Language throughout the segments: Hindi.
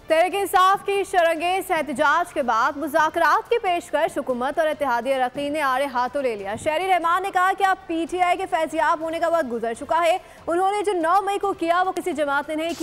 तहरीक इंसाफ की शरंगेज एहतजाज के बाद मुज़ाकरात की पेशकश हुकूमत और इत्तेहादी अरकान ने आड़े हाथों ले लिया। शहरी रहमान ने कहा कि अब PTI के फैज़याब होने का वक्त गुजर चुका है। उन्होंने जो 9 मई को किया वो किसी जमात ने नहीं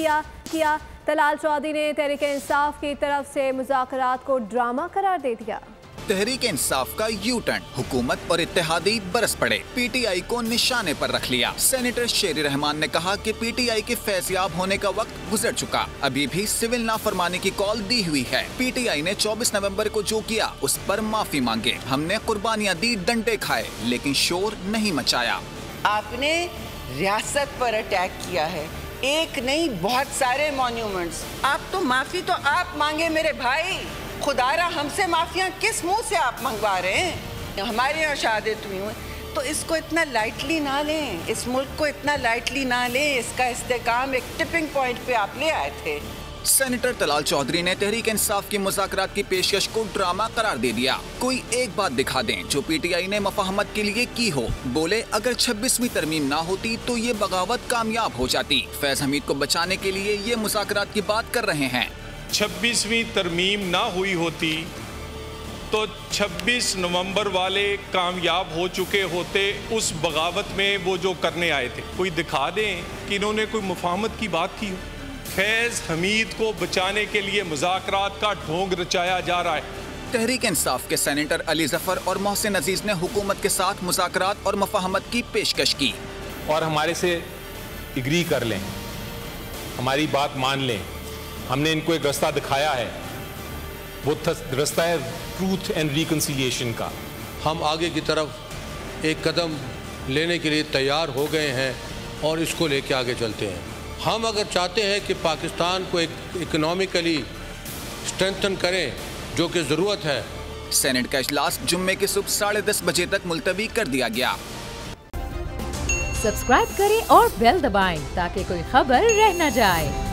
किया। तलाल चौधरी ने तहरीक इंसाफ की तरफ से मुज़ाकरात को ड्रामा करार दे दिया। तहरीक इंसाफ का यू टर्न, हुकूमत और इत्तेहादी बरस पड़े, PTI को निशाने पर रख लिया। सेनेटर शेर रहमान ने कहा कि PTI के फैज़याब होने का वक्त गुजर चुका, अभी भी सिविल नाफरमानी की कॉल दी हुई है। PTI ने 24 नवंबर को जो किया उस पर माफी मांगे। हमने कुर्बानियां दी, डंडे खाए, लेकिन शोर नहीं मचाया। आपने रियासत पर अटैक किया है, एक नहीं बहुत सारे मॉन्यूमेंट्स। आप तो माफी तो आप मांगे मेरे भाई, खुदारा हमसे माफिया किस मुंह से आप मंगवा रहे हैं? हमारे यहाँ शहादत हुई हुई, तो इसको इतना लाइटली ना लें, इस मुल्क को इतना लाइटली ना लें। इसका इस्तेकाम एक टिपिंग पॉइंट पे आप ले आए थे। सेनेटर तलाल चौधरी ने तहरीक इंसाफ की मुज़ाकरात की पेशकश को ड्रामा करार दे दिया। कोई एक बात दिखा दें जो PTI ने मफाहमत के लिए की हो। बोले अगर 26वीं तरमीम ना होती तो ये बगावत कामयाब हो जाती। फैज हमीद को बचाने के लिए ये मुज़ाकरात की बात कर रहे हैं। 26वीं तरमीम ना हुई होती तो 26 नवंबर वाले कामयाब हो चुके होते उस बगावत में वो जो करने आए थे। कोई दिखा दें कि इन्होंने कोई मुफाहमत की बात की हो। फैज हमीद को बचाने के लिए मुज़ाकरात का ढोंग रचाया जा रहा है। तहरीक इंसाफ के सेनेटर अली जफर और मोहसिन अजीज ने हुकूमत के साथ मुज़ाकरात और मुफाहमत की पेशकश की। और हमारे से एग्री कर लें, हमारी बात मान लें। हमने इनको एक रास्ता दिखाया है, वो रास्ता है ट्रूथ एंड रिकंसिलिएशन का। हम आगे की तरफ एक कदम लेने के लिए तैयार हो गए हैं और इसको लेके आगे चलते हैं। हम अगर चाहते हैं कि पाकिस्तान को एक इकोनॉमिकली स्ट्रेंथन करें, जो कि ज़रूरत है। सेनेट का इजलास जुम्मे की सुबह 10:30 बजे तक मुलतवी कर दिया गया। सब्सक्राइब करें और बेल दबाएं ताकि कोई खबर रह न जाए।